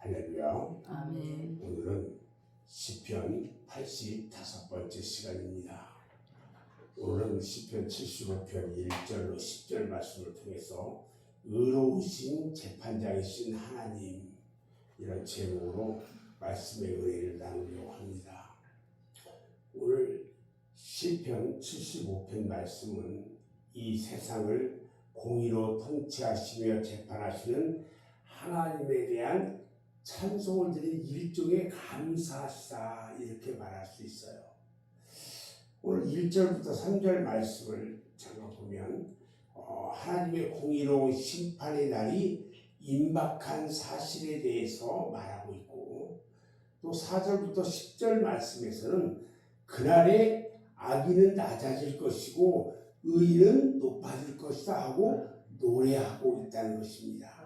할렐루야. 아멘. 오늘은 시편 85번째 시간입니다. 오늘은 시편 75편 1절로 10절 말씀을 통해서 의로우신 재판장이신 하나님, 이런 제목으로 말씀의 은혜를 나누려고 합니다. 오늘 시편 75편 말씀은 이 세상을 공의로 통치하시며 재판하시는 하나님에 대한 찬송을 드린 일종의 감사시다, 이렇게 말할 수 있어요. 오늘 1절부터 3절 말씀을 잠깐 보면 하나님의 공의로운 심판의 날이 임박한 사실에 대해서 말하고 있고, 또 4절부터 10절 말씀에서는 그날에 악인은 낮아질 것이고 의인은 높아질 것이다 하고 노래하고 있다는 것입니다.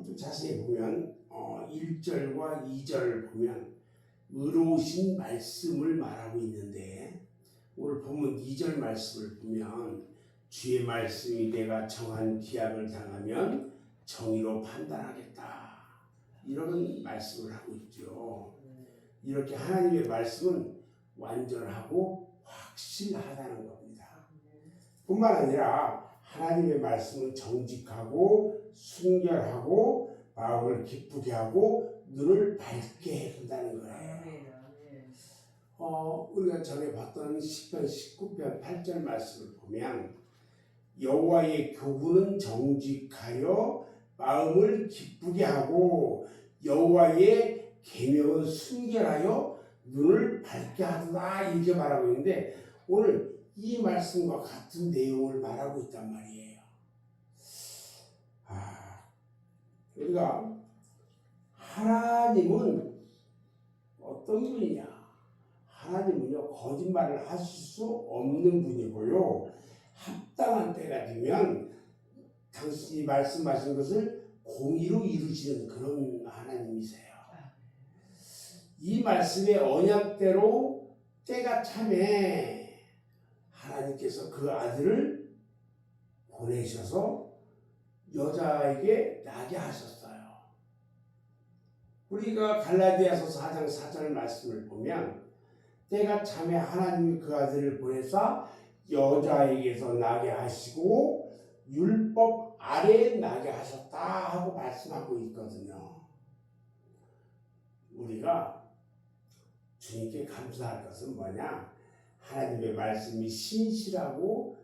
좀 자세히 보면 1절과 2절 보면 의로우신 말씀을 말하고 있는데, 오늘 본문 2절 말씀을 보면 주의 말씀이 내가 정한 기약을 당하면 정의로 판단하겠다, 이런 말씀을 하고 있죠. 이렇게 하나님의 말씀은 완전하고 확실하다는 겁니다. 뿐만 아니라 하나님의 말씀은 정직하고 순결하고 마음을 기쁘게 하고 눈을 밝게 해준다는 거예요. 우리가 전에 봤던 시편 19편 8절 말씀을 보면 여호와의 교훈은 정직하여 마음을 기쁘게 하고 여호와의 계명은 순결하여 눈을 밝게 하도다, 이렇게 말하고 있는데, 오늘 이 말씀과 같은 내용을 말하고 있단 말이에요. 우리가 하나님은 어떤 분이냐? 하나님은요, 거짓말을 하실 수 없는 분이고요, 합당한 때가 되면 당신이 말씀하신 것을 공의로 이루시는 그런 하나님이세요. 이 말씀의 언약대로 때가 참에 하나님께서 그 아들을 보내셔서 여자에게 나게 하셨어요. 우리가 갈라디아서 4장 4절 말씀을 보면 때가 참에 하나님이 그 아들을 보내사 여자에게서 나게 하시고 율법 아래에 나게 하셨다 하고 말씀하고 있거든요. 우리가 주님께 감사할 것은 뭐냐? 하나님의 말씀이 신실하고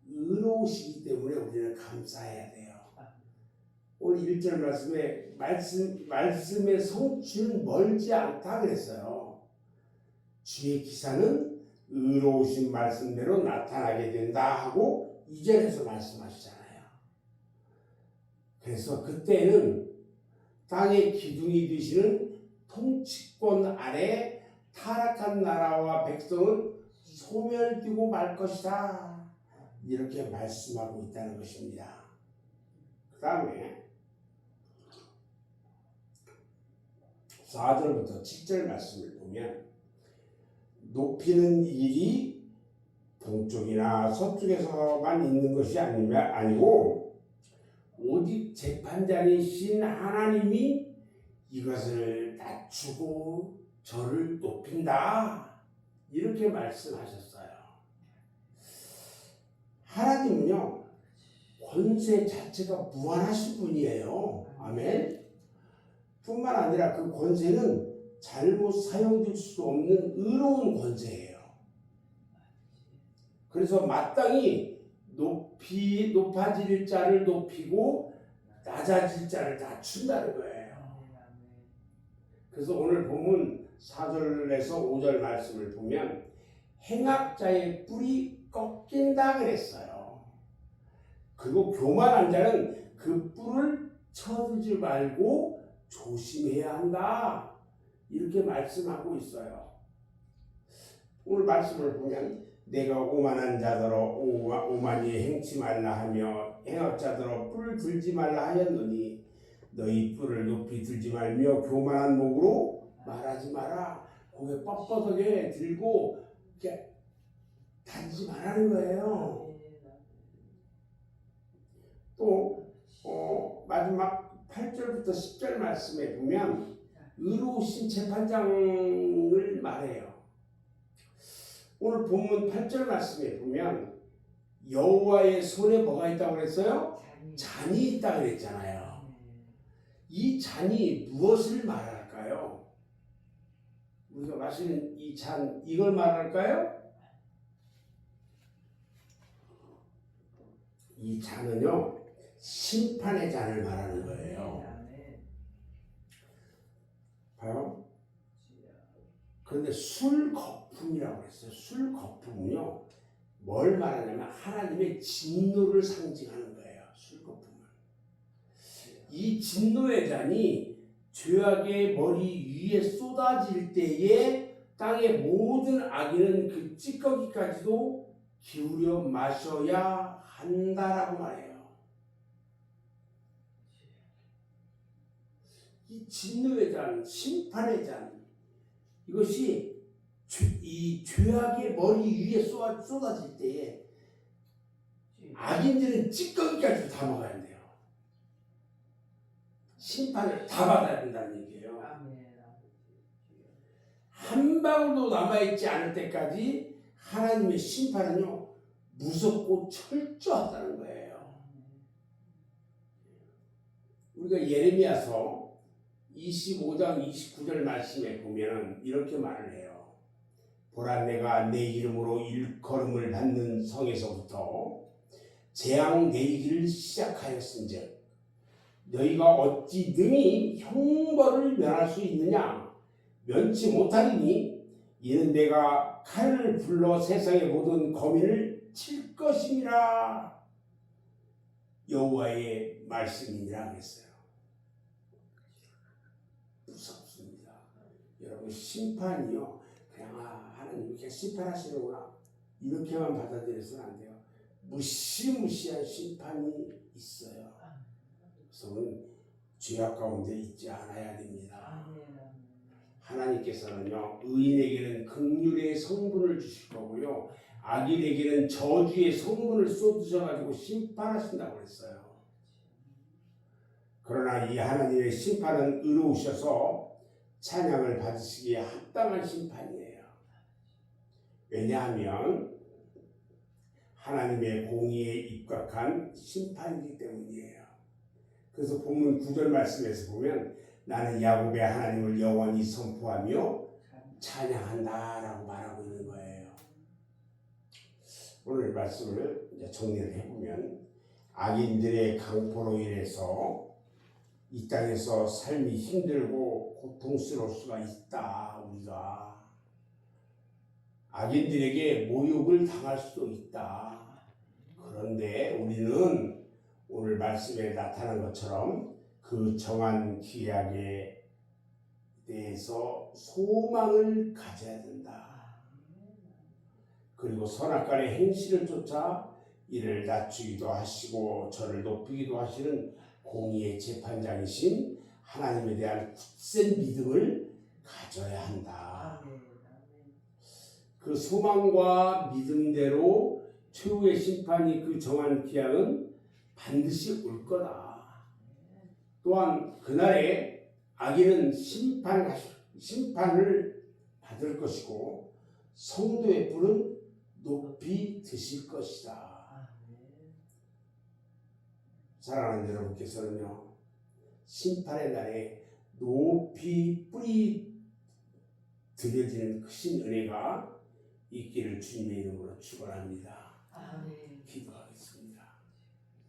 의로우시기 때문에 우리는 감사해야 돼요. 오늘 1절 말씀에 말씀의 성취는 멀지 않다 그랬어요. 주의 기사는 의로우신 말씀대로 나타나게 된다 하고 2절에서 말씀하시잖아요. 그래서 그때는 땅의 기둥이 되시는 통치권 아래 타락한 나라와 백성은 소멸되고 말 것이다, 이렇게 말씀하고 있다는 것입니다. 그 다음에 4절부터 7절 말씀을 보면 높이는 일이 동쪽이나 서쪽에서만 있는 것이 아니고 오직 재판장이신 하나님이 이것을 낮추고 저를 높인다, 이렇게 말씀하셨어요. 하나님은요, 권세 자체가 무한하신 분이에요. 아멘. 뿐만 아니라 그 권세는 잘못 사용될 수 없는 의로운 권세예요. 그래서 마땅히 높아질 자를 높이고 낮아질 자를 낮춘다는 거예요. 그래서 오늘 본문 4절에서 5절 말씀을 보면 행악자의 뿔이 꺾인다 그랬어요. 그리고 교만한 자는 그 뿔을 쳐들지 말고 조심해야 한다, 이렇게 말씀하고 있어요. 오늘 말씀을 보면 내가 오만한 자더러 오만이 행치 말라 하며 행악자더러 뿔 들지 말라 하였노니 너희 뿔을 높이 들지 말며 교만한 목으로 말하지 마라. 고개 뻣뻣하게 들고 이렇게 다니지 말라는 거예요. 또 마지막 8절부터 10절 말씀에 보면 의로우신 재판장을 말해요. 오늘 본문 8절 말씀에 보면 여호와의 손에 뭐가 있다고 그랬어요? 잔이 있다고 그랬잖아요. 이 잔이 무엇을 말할까요? 우리가 마시는 이 잔, 이걸 말할까요? 이 잔은요, 심판의 잔을 말하는 거예요. 봐요. 그런데 술 거품이라고 했어요. 술 거품은요, 뭘 말하냐면 하나님의 진노를 상징하는 거예요. 술 거품은. 이 진노의 잔이 죄악의 머리 위에 쏟아질 때에 땅의 모든 악인은 그 찌꺼기까지도 기울여 마셔야 한다라고 말해요. 이 진노의 잔, 심판의 잔, 이것이 이 죄악의 머리 위에 쏟아질 때에 악인들은 찌꺼기까지 다 먹어야 돼요. 심판을 다 받아야 된다는 얘기예요. 한 방울도 남아있지 않을 때까지 하나님의 심판은요, 무섭고 철저하다는 거예요. 우리가 예레미야서 25장 29절 말씀에 보면 이렇게 말을 해요. 보라, 내가 내 이름으로 일컬음을 받는 성에서부터 재앙 내리기를 시작하였은즉 너희가 어찌 능히 형벌을 면할 수 있느냐? 면치 못하리니 이는 내가 칼을 불러 세상의 모든 거민을 칠 것임이라. 여호와의 말씀이니라 그랬어요. 무섭습니다. 여러분, 심판이요, 그냥 하나님 이렇게 심판하시는구나 이렇게만 받아들여서는 안 돼요. 무시무시한 심판이 있어요. 그래서 죄악 가운데 있지 않아야 됩니다. 하나님께서는요, 의인에게는 긍휼의 성분을 주실 거고요, 악인에게는 저주의 성분을 쏟으셔가지고 심판하신다고 했어요. 그러나 이 하나님의 심판은 의로우셔서 찬양을 받으시기에 합당한 심판이에요. 왜냐하면 하나님의 공의에 입각한 심판이기 때문이에요. 그래서 본문 9절 말씀에서 보면 나는 야곱의 하나님을 영원히 선포하며 찬양한다라고 말하고 있는 거예요. 오늘 말씀을 이제 정리를 해보면 악인들의 강포로 인해서 이 땅에서 삶이 힘들고 고통스러울 수가 있다. 우리가 악인들에게 모욕을 당할 수도 있다. 그런데 우리는 오늘 말씀에 나타난 것처럼 그 정한 기약에 대해서 소망을 가져야 된다. 그리고 선악간의 행실을 쫓아 이를 낮추기도 하시고 저를 높이기도 하시는 공의의 재판장이신 하나님에 대한 굳센 믿음을 가져야 한다. 그 소망과 믿음대로 최후의 심판이 그 정한 기약은 반드시 올 거다. 또한 그날에 악인은 심판을 받을 것이고 성도의 뿔은 높이 드실 것이다. 사랑하는 여러분께서는요, 심판의 날에 높이 뿔이 드려지는 크신 은혜가 있기를 주님의 이름으로 축원합니다.